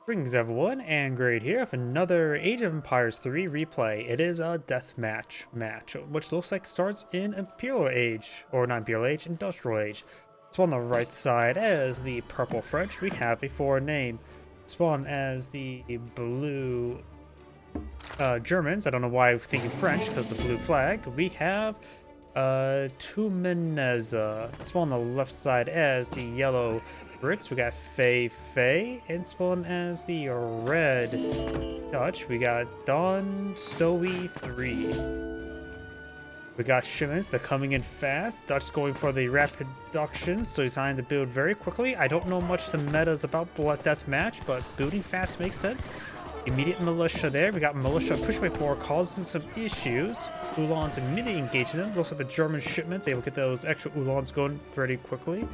Greetings everyone, and Great here with another Age of Empires 3 replay. It is a deathmatch match, which looks like starts in Imperial Age, or not Imperial Age, Industrial Age. So on the right side as the purple French, we have a foreign name. Spawn as the blue Germans, I don't know why I'm thinking French, because the blue flag. We have Tomnunez.a. Spawn on the left side as the yellow Brits. We got Fei, and spawn as the red Dutch. We got stowe3. We got shipments. They're coming in fast. Dutch going for the rapid production, so he's trying to build very quickly. I don't know much the metas about Blood Death Match, but building fast makes sense. Immediate militia there. We got militia pushing forward, causing some issues. Uhlans immediately engaging them. Looks like the German shipments able to get those extra Uhlans going pretty quickly.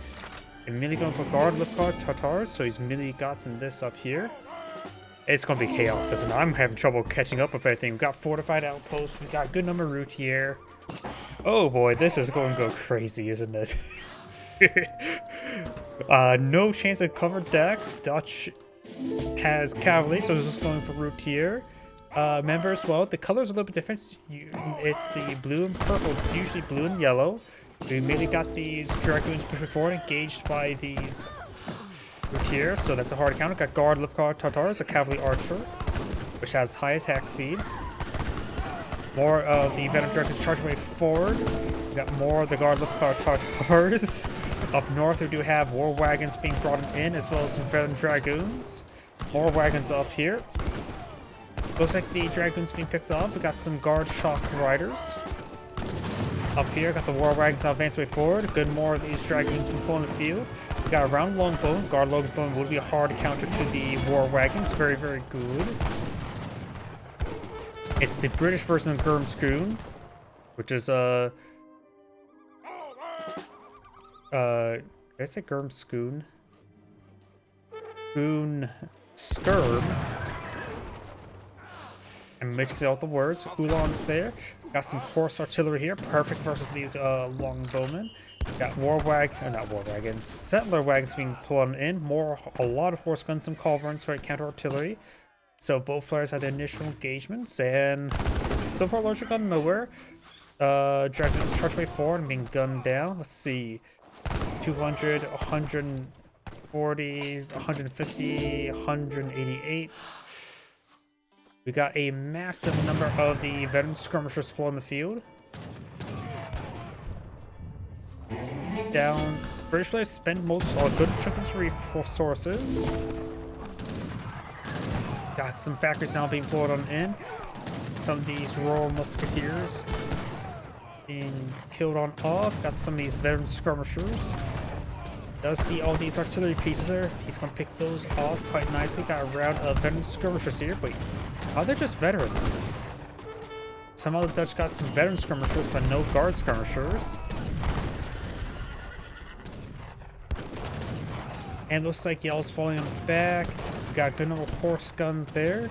Immediately going for guard, left guard, Tatars, so he's immediately gotten this up here. It's going to be chaos, isn't it? I'm having trouble catching up with everything. We've got fortified outposts, we got good number of routier. Oh boy, this is going to go crazy, isn't it? No chance of covered decks. Dutch has cavalry, so he's just going for routier. Members, well, the colors are a little bit different. It's the blue and purple. It's usually blue and yellow. We immediately got these dragoons pushing forward, engaged by these routiers, so that's a hard counter. Got guard, left guard, Tatars, a cavalry archer, which has high attack speed. More of the veteran dragoons charging way forward. We got more of the guard, left guard, Tatars. Up north, we do have war wagons being brought in, as well as some veteran dragoons. More wagons up here. Looks like the dragoons being picked off. We got some guard shock riders. Up here, got the war wagons now advancing way forward. Good, more of these dragoons been pulling the field. We got a round longbow. Guard longbow would be a hard counter to the war wagons. Very, very good. It's the British version of Gurmskoon, which is did I say Gurmskoon? Goon Skirm. I'm mixing out the words. Uhlans there. Got some horse artillery here. Perfect versus these longbowmen. Got settler wagons being pulled in. A lot of horse guns, some culverins for counter artillery. So both players had their initial engagements, and so far larger gun nowhere. Dragons charged way forward and being gunned down. Let's see. 200, 140, 150, 188. We got a massive number of the veteran skirmishers still in the field. Down. British players spend most or a good chunk of resources. Got some factories now being pulled on in. Some of these Royal Musketeers being killed on off. Got some of these veteran skirmishers. Does see all these artillery pieces there. He's going to pick those off quite nicely. Got a round of veteran skirmishers here. Wait, are they just veteran? Some other Dutch got some veteran skirmishers, but no guard skirmishers. And looks like Yell's falling on the back. Got a good number of horse guns there.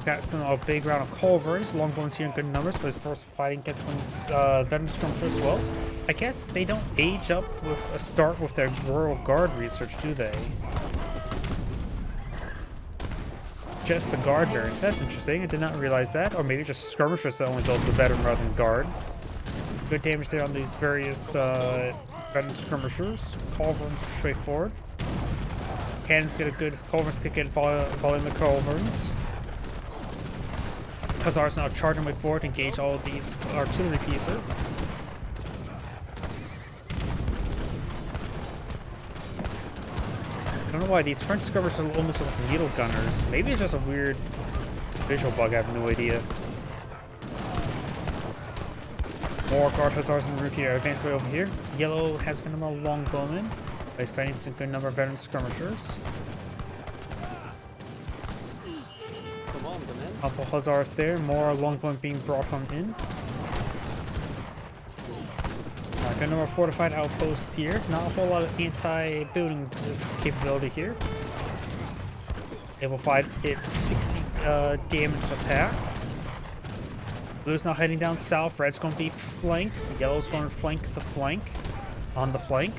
Got some big round of culverins. Longbows here in good numbers, but his first fighting gets some veteran skirmishers as well. I guess they don't age up with a start with their Royal Guard research, do they? Just the guard variant. That's interesting. I did not realize that. Or maybe just skirmishers that only build the veteran rather than guard. Good damage there on these various veteran skirmishers. Culverins straight forward. Cannons get a good culverins to get volume the culverins. Khazars now charging way forward, engage all of these artillery pieces. I don't know why these French skirmishers are almost like needle gunners. Maybe it's just a weird visual bug, I have no idea. More guard hussars and routier advance way over here. Yellow has a good number of longbowmen. He's fighting some good number of veteran skirmishers. Couple hussars there, more longbowmen being brought on in. Good number of fortified outposts here. Not a whole lot of anti-building capability here. Able to fight its 60 damage attack. Blue's now heading down south. Red's going to be flanked. Yellow's going to flank the flank. On the flank.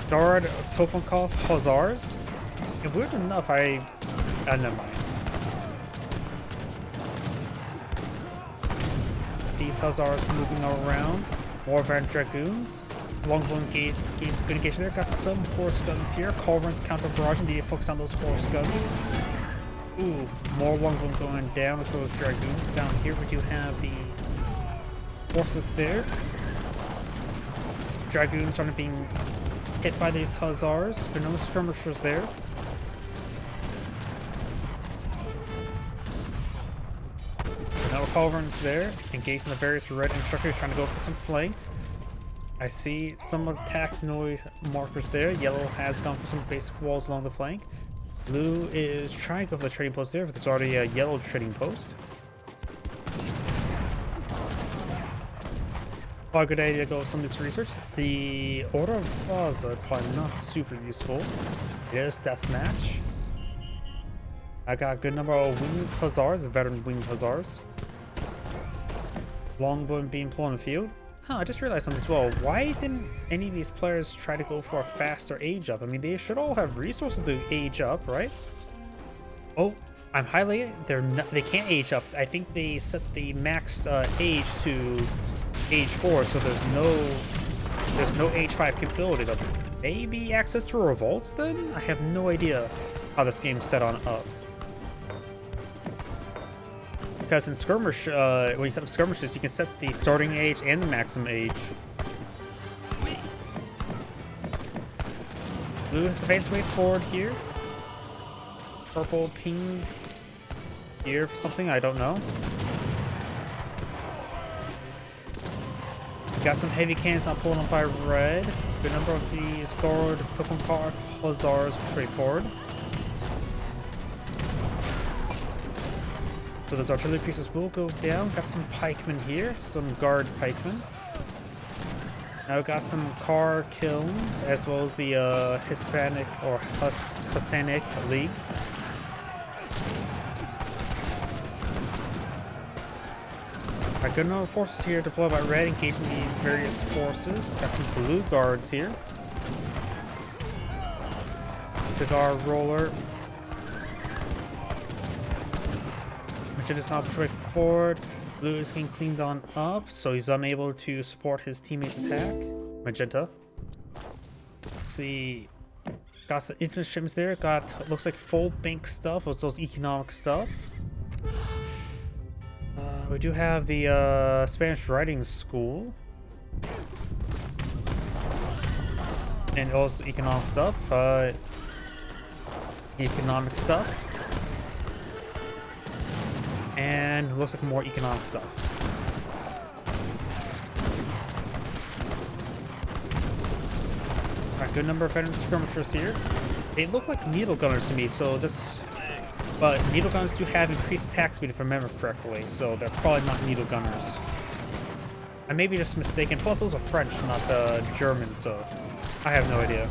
Guard Toponkov Hussars. And weird enough, never mind. These Hussars moving around. More Van Dragoons. Longbow gains good engagement there. Got some horse guns here. Culverins counter barrage. Need to focus on those horse guns. Ooh, more longbow going down as well as dragoons. Down here we do have the horses there. Dragoons are being hit by these hussars. There are no skirmishers there. No culverins there. Engaged in the various red infrastructures, trying to go for some flanks. I see some attack noise markers there. Yellow has gone for some basic walls along the flank. Blue is trying to go for the trading post there, but there's already a yellow trading post. Probably a good idea to go with some of this research. The Order of Vaza, probably not super useful. It is deathmatch. I got a good number of winged hussars, veteran winged hussars. Longbow being pulled on the field. Huh, I just realized something as well. Why didn't any of these players try to go for a faster age up? I mean, they should all have resources to age up, right? Oh, I'm highlighting. They can't age up. I think they set the max age to age 4, so there's no age 5 capability. Maybe access to revolts then? I have no idea how this game's set on up. Because in skirmish, when you set up skirmishes, you can set the starting age and the maximum age. Blue has advanced way forward here. Purple pinged here for something, I don't know. We got some heavy cannons not pulling up by red. Good number of these guard Toponkov hussars straight forward. So those artillery pieces will go down. Got some pikemen here, some guard pikemen. Now got some car kilns, as well as the Hispanic or Hispanic League. Got good number of forces here deployed by red, engaging these various forces. Got some blue guards here. Cigar roller. Just not push forward. Blue is getting cleaned on up, so he's unable to support his teammate's attack. Magenta. Let's see. Got some infinite shipments there. Got looks like full bank stuff. What's those economic stuff? We do have the Spanish writing school. And also economic stuff. Economic stuff. And looks like more economic stuff. Alright, good number of veteran skirmishers here. They look like needle gunners to me, so this... But needle gunners do have increased attack speed if I remember correctly, so they're probably not needle gunners. I may be just mistaken. Plus, those are French, not German, so I have no idea.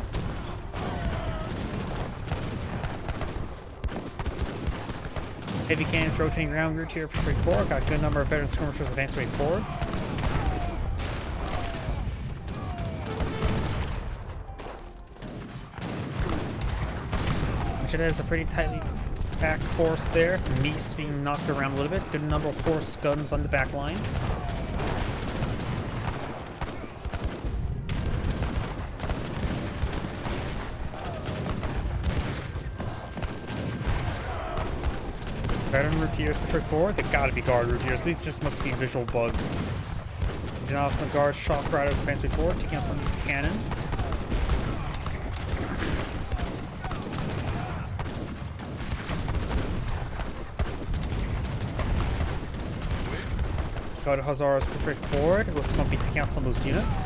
Heavy cannons rotating around route here for straight forward. Got a good number of veteran skirmishers advanced way forward. Which it has a pretty tightly packed force there. Meese being knocked around a little bit. Good number of horse guns on the back line. Veteran routiers push forward. They gotta be guard routiers. These just must be visual bugs. You now have some guard shock riders advance before, taking out some of these cannons. Guard hussars push forward. Looks like be taking out some of those units.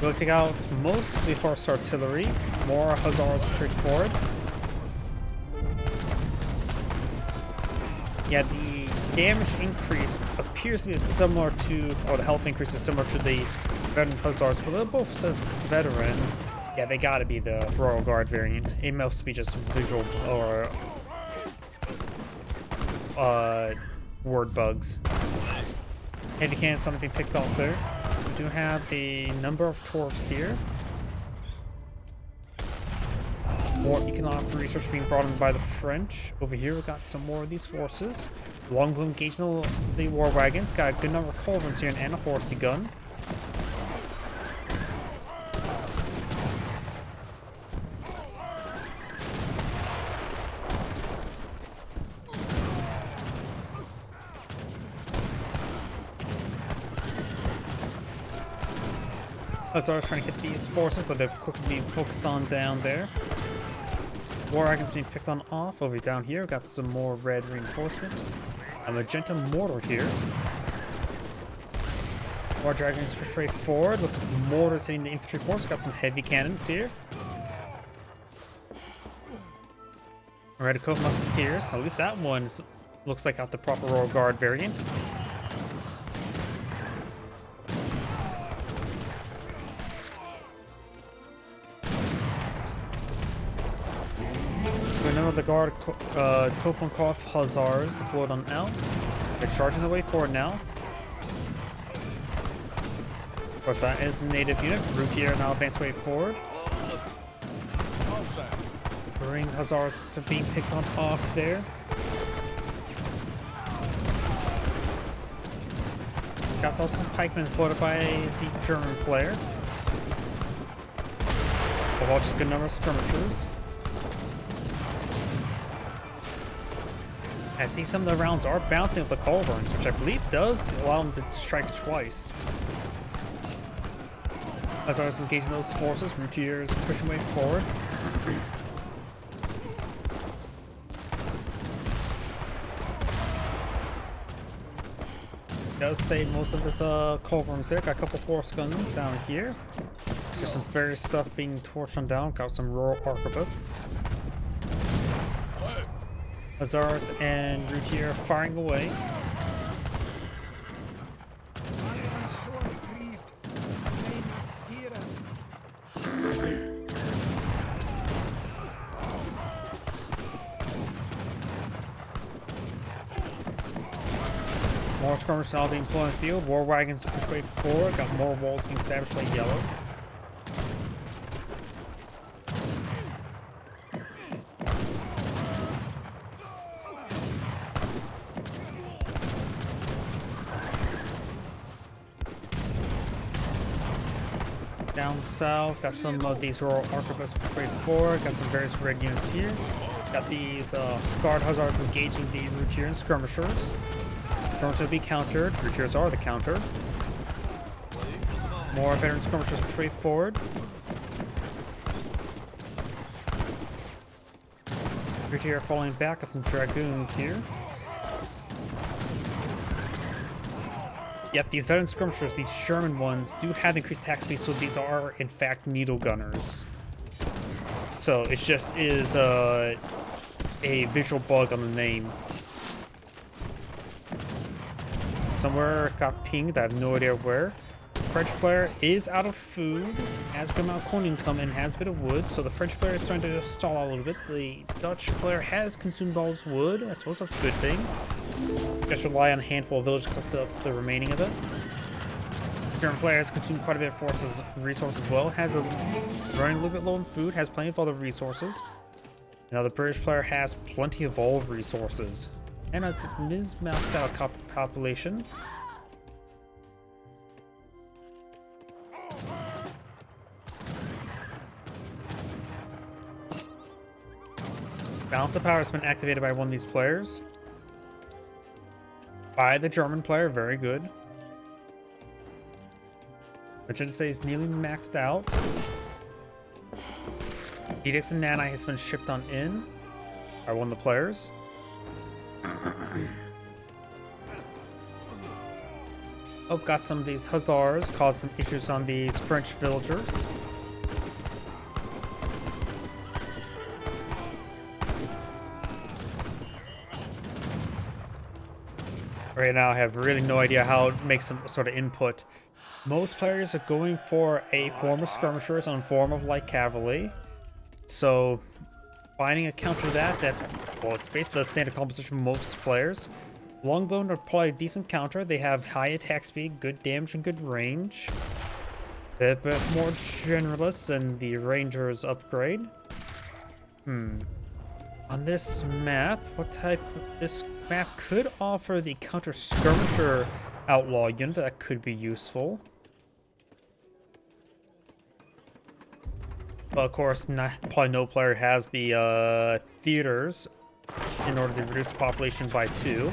We'll take out most of the horse artillery. More hussars push forward. Yeah, the damage increase appears to be similar to, or the health increase is similar to the veteran hussars, but it both says veteran. Yeah, they gotta be the Royal Guard variant. It must be just visual or word bugs. Heavy cannons starting to be picked off there. We do have the number of torps here. More economic research being brought in by the French. Over here, we got some more of these forces. Longbow engaging the war wagons. Got a good number of culverins here and a horsey gun. As I was trying to hit these forces, but they're quickly being focused on down there. War wagons being picked on off. Over down here, we've got some more red reinforcements. A magenta mortar here. War dragons push right forward. Looks like mortars hitting the infantry force. Got some heavy cannons here. Red coat musketeers. At least that one looks like got the proper Royal Guard variant. None of the guard Toponkov Hussars deployed on L. They're charging the way forward now. Of course, that is the native unit. Routier now advance way forward. Marine Hussars are being picked on off there. Got also some pikemen deployed by the German player. We'll watch a good number of skirmishers. I see some of the rounds are bouncing with the culverins, which I believe does allow them to strike twice. As I was engaging those forces, Routier is pushing way forward. It does save most of his culverins there. Got a couple force guns down here. There's some various stuff being torched on down. Got some rural arquebusts. Hussars and Routier firing away. More skirmishers now being deployed in the field. War wagons push way forward. Got more walls being established by yellow. Down south, got some of these rural arquebusts push way forward. Got some various red units here. Got these guard hussars engaging the Routier and skirmishers. Skirmishers will be countered. Routiers are the counter. More veteran skirmishers push way forward. Routier falling back. Got some dragoons here. Yep, these veteran skirmishers, these Sherman ones, do have increased attack speed, so these are, in fact, needle gunners. So it just is a visual bug on the name. Somewhere got pinged, I have no idea where. The French player is out of food, has good amount of coin income, and has a bit of wood, so the French player is starting to stall out a little bit. The Dutch player has consumed all his wood. I suppose that's a good thing. Just rely on a handful of villages to collect up the remaining of it. The German player has consumed quite a bit of resources as well. Has running a little bit low on food, has plenty of other resources. Now the British player has plenty of all resources. And as Ms. maxed out population. Balance of power has been activated by one of these players. By the German player, very good. Which I'd say is nearly maxed out. Edicts and Nanai has been shipped on in by one of the players. Oh, got some of these hussars, caused some issues on these French villagers. Right now, I have really no idea how to make some sort of input. Most players are going for a form of skirmishers on form of light cavalry. So, finding a counter to that, it's basically the standard composition for most players. Longbone are probably a decent counter. They have high attack speed, good damage, and good range. They're a bit more generalists than the Rangers upgrade. On this map, this map could offer the counter skirmisher outlaw unit that could be useful. But of course, probably no player has the theaters in order to reduce the population by 2.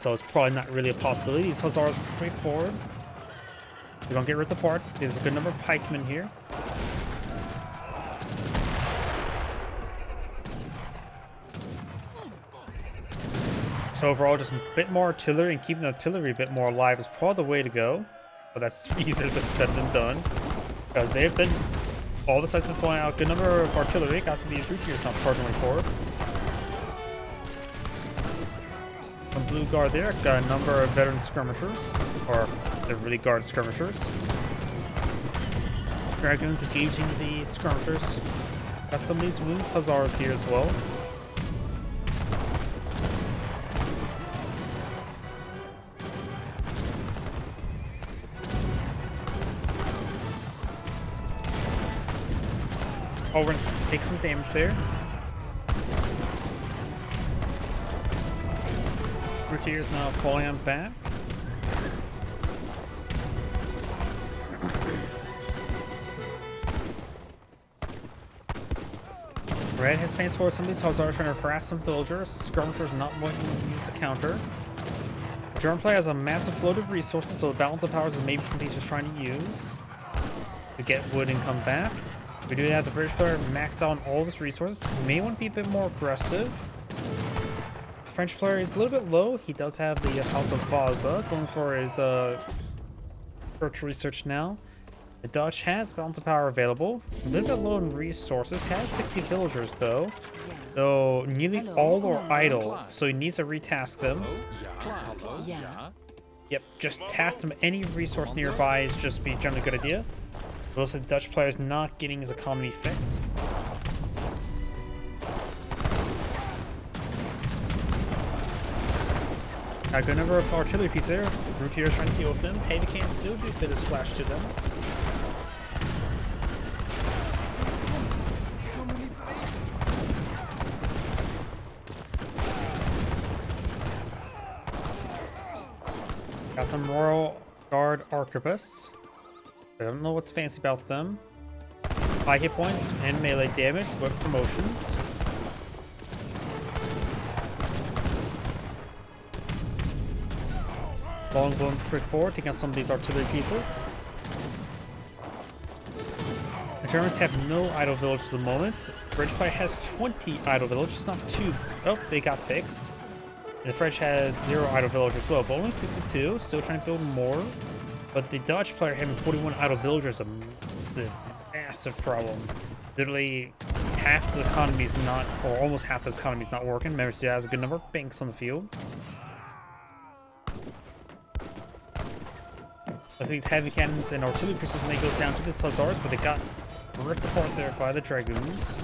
So it's probably not really a possibility. These hussars are straightforward. We don't get ripped apart. There's a good number of pikemen here. So overall, just a bit more artillery and keeping the artillery a bit more alive is probably the way to go. But that's easier said than done. Because they've been, all the sides have been pulling out a good number of artillery. Got some of these routiers not charging way forward. Some blue guard there. Got a number of veteran skirmishers. Or they're really guard skirmishers. Dragoons engaging the skirmishers. Got some of these wounded hussars here as well. Oh, we're gonna take some damage there. Routiers now falling on back. Red has fans forward some of these hussars trying to harass some villagers. Skirmishers not wanting to use the counter. German player has a massive float of resources, so the balance of powers is maybe something he's just trying to use to get wood and come back. We do have the British player max out on all of his resources. May want to be a bit more aggressive. The French player is a little bit low. He does have the House of Vaza going for his virtual research now. The Dutch has balance of power available. A little bit low in resources. Has 60 villagers though. Though nearly all are idle, so he needs to retask them. Yep, just task them any resource nearby is just be generally a good idea. Most of the Dutch players not getting his economy fixed. Got a good number of artillery pieces there. Routiers trying to deal with them. Heavy cannons still do a bit of splash to them. Got some Royal Guard arquebusiers. I don't know what's fancy about them. High hit points and melee damage with promotions. Longbow straight forward, taking out some of these artillery pieces. The Germans have no idle village at the moment. British player has 20 idle villages, not too. Oh, they got fixed. And the French has 0 idle village as well, but only 62. Still trying to build more. But the Dutch player having 41 idle villagers is a massive problem. Literally half his economy is not, or almost half his economy is not working. Remember, he has a good number of banks on the field. I think these heavy cannons and artillery pieces may go down to the hussars, but they got ripped apart there by the dragoons.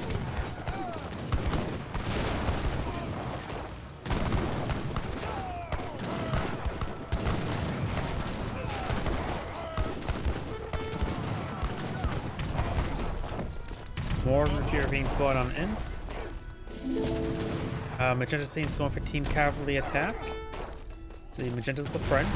More routier being fought on in. Magenta Saints going for team cavalry attack. See, Magenta's the French.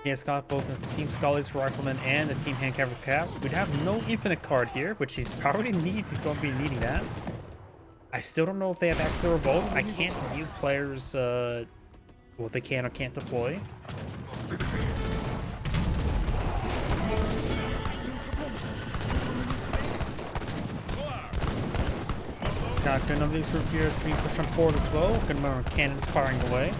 He has got both his team Scully's rifleman and the team hand cavalry attack. We'd have no infinite card here, which he's probably going to be needing that. I still don't know if they have access to revolt. I can't view players what they can or can't deploy. Got good number of these routiers being pushed on forward as well. Good number of cannons firing away.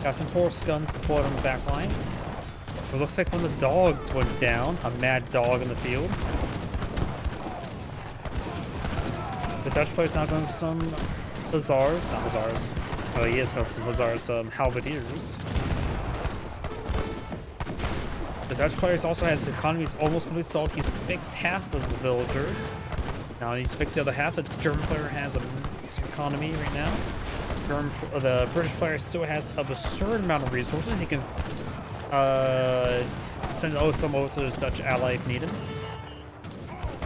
Got some horse guns deployed on the back line. It looks like one of the dogs went down. A mad dog in the field. The Dutch player's now going for some hussars. Not hussars. Oh, he is going for some hussars, halberdiers. The Dutch player also has his economies almost completely solved. He's fixed half of his villagers. Now he's fixed the other half. The German player has a massive economy right now. The British player still has an absurd amount of resources. He can Send some over to his Dutch ally if needed.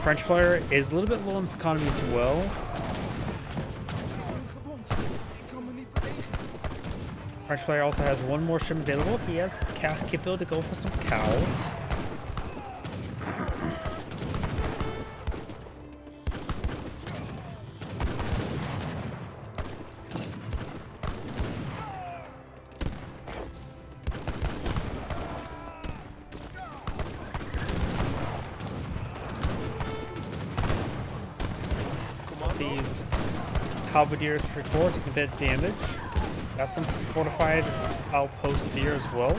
French player is a little bit low on his economy as well. French player also has one more shipment available. He has capability to go for some cows. These halberdiers before to bit damage. Got some fortified outposts here as well.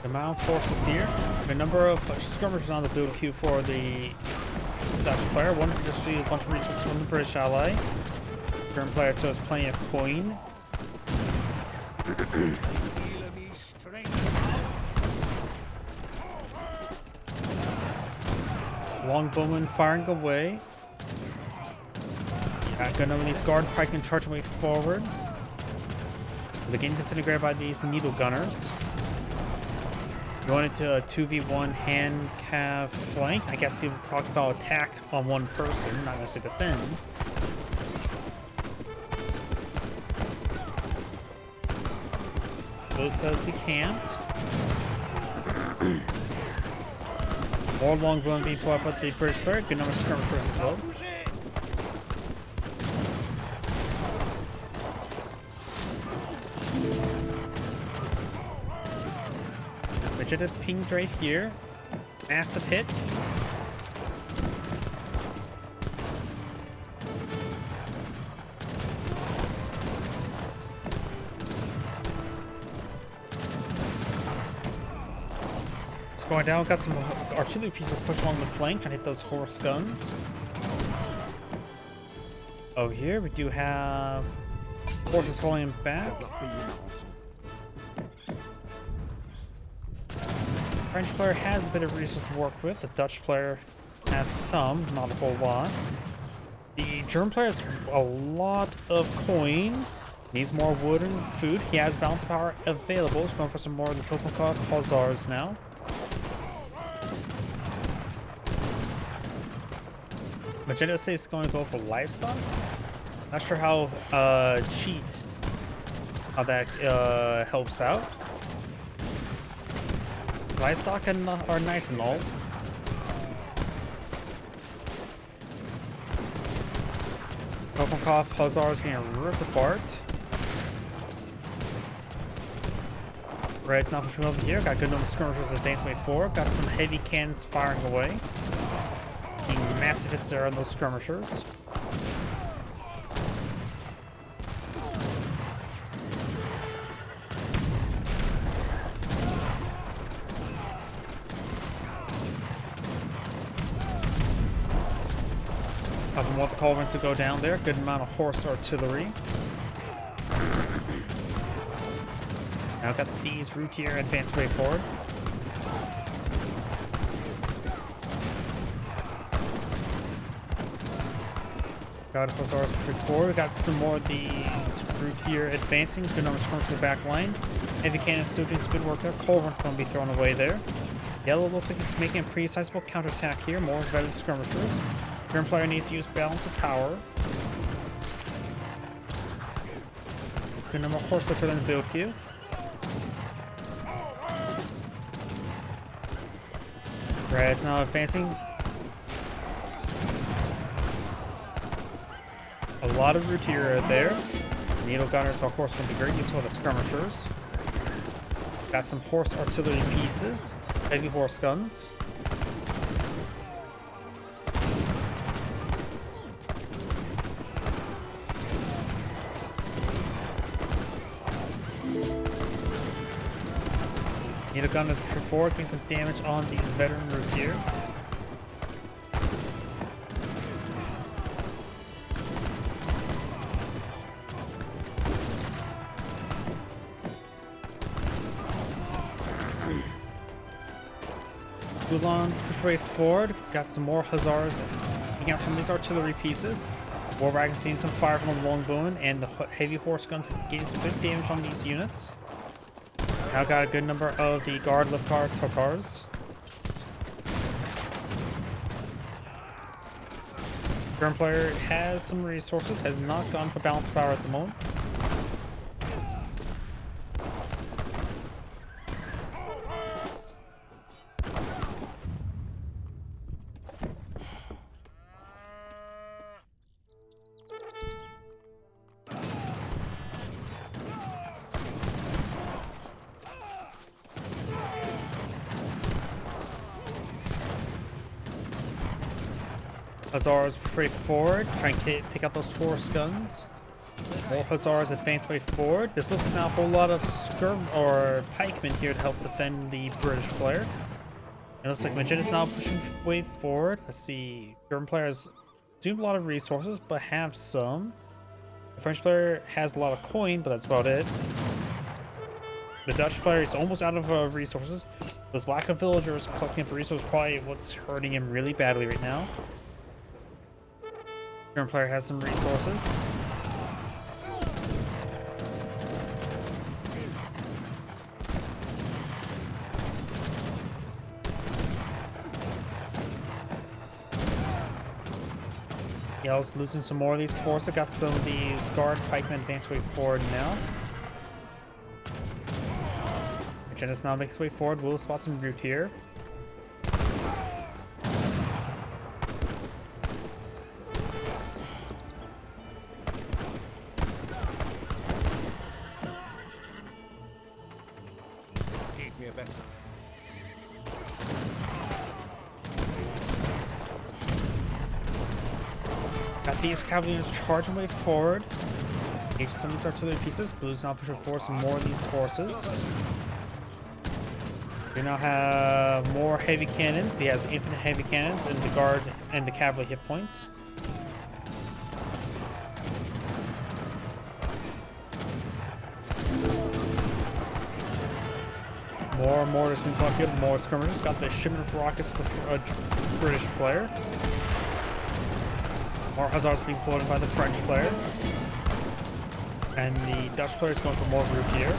The amount of forces here. A number of skirmishers on the build queue for the Dutch player. One can just see a bunch of resources from the British ally. German player still has plenty of coin. Longbowman firing away. Gonna these guard pike can charge away forward. They're getting disintegrated by these needle gunners. Going into a 2v1 hand cav flank. I guess he will talk about attack on one person, not necessarily defend. Bo says he can't. More longbow being fought by the British player. Good number of skirmishers as well. Magenta pinged right here. Massive hit. Going down, got some artillery pieces pushed along the flank, trying to hit those horse guns. Oh, here we do have horses falling back. French player has a bit of resources to work with. The Dutch player has some, not a whole lot. The German player has a lot of coin. Needs more wood and food. He has balance of power available. He's going for some more of the Tomnunez hussars now. Magenta.a is going to go for livestock. Not sure how that helps out. Livestock are nice and all. Tomnunez hussars getting ripped apart. Red's not pushing over here. Got good number of skirmishers advancing way forward. Got some heavy cannons firing away. Massive hits there on those skirmishers. I want the culverins to go down there. Good amount of horse artillery. Now I've got these routier advanced way forward. Got hussars before. We got some more of these routier advancing. Good number of skirmishers to the back line. Heavy cannons still doing some good work there. Culverins going to be thrown away there. Yellow looks like he's making a pretty sizable counterattack here. More veteran skirmishers. German player needs to use balance of power. It's good number of horse artillery in the build queue. Red's now advancing. A lot of routier there. Needle gunners are of course going to be very useful to skirmishers. Got some horse artillery pieces. Heavy horse guns. Needle gunners before getting some damage on these veteran routier. Toulons push way forward. Got some more Hussars. You got some of these artillery pieces. War wagons seeing some fire from the longbowmen, and the heavy horse guns getting some good damage on these units. Now got a good number of the guard lift car Tatars. German player has some resources, has not gone for balance power at the moment. Hussars push forward, try and take out those horse guns. More Hussars advance way forward. There's looks like now a whole lot of pikemen here to help defend the British player. It looks like Magenta's now pushing way forward. Let's see. German players do a lot of resources, but have some. The French player has a lot of coin, but that's about it. The Dutch player is almost out of resources. Those lack of villagers collecting up resources probably what's hurting him really badly right now. German player has some resources. Yell's losing some more of these forces. Got some of these guard pikemen advance way forward now. Magenta's now makes its way forward. We'll spot some route here. Got these cavalry units charging way forward. Engage some of these artillery pieces. Blue's now pushing forward some more of these forces. We now have more heavy cannons. He has infinite heavy cannons and the guard and the cavalry hit points. More mortars being put here, more skirmishers. Got the shipment of rockets to the British player. More Hussars being pulled in by the French player. And the Dutch player is going for more route here.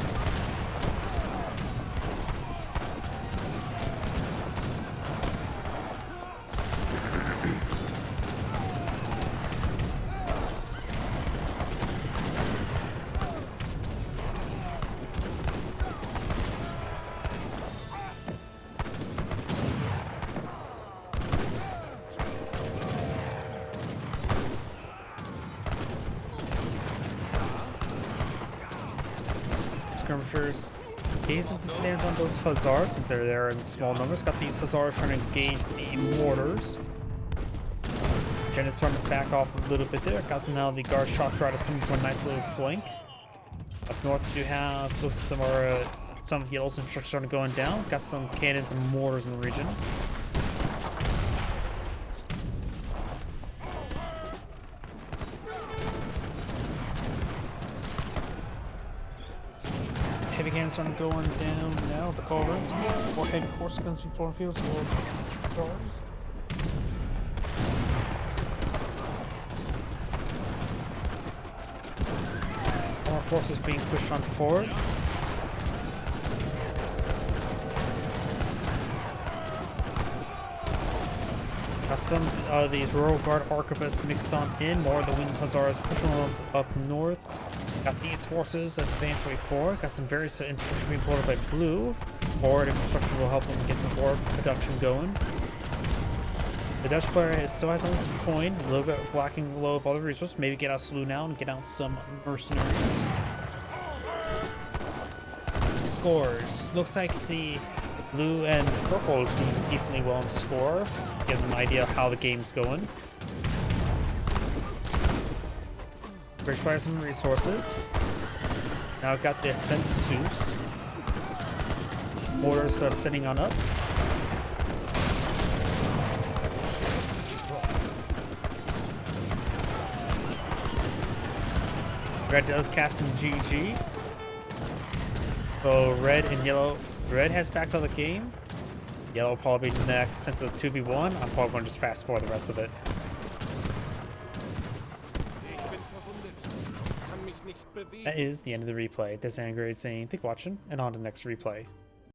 Skirmishers gain some disadvantage on those Hussars since they're there in small numbers. Got these Hussars trying to engage the mortars. Jenna's trying to back off a little bit there. Got now the guard shock riders coming to a nice little flank. Up north we do have looks like some of the yellows infrastructure starting going down. Got some cannons and mortars in the region. Heavy cannons starting going down now. The culverts. More heavy horse guns before fields towards cars. More forces being pushed on forward. Got some of these rural guard arquebusiers mixed on in. More of the winged hussars pushing them up north. Got these forces advance way forward. Got some various infrastructure being pulled up by blue. Forward infrastructure will help them get some forward production going. The Dutch player still has only some coin, a little bit lacking low of other resources. Maybe get out Slough now and get out some mercenaries. Scores. Looks like the blue and purple is doing decently well in score. Give them an idea of how the game's going. British player some resources. Now I've got the Ascent Zeus. Mortars are sitting on up. Red does cast in GG. So red and yellow. Red has backed out of the game. Yellow will probably be next. Since it's a 2v1, I'm probably going to just fast forward the rest of it. That is the end of the replay. This is Angry saying, thank you for watching, and on to the next replay.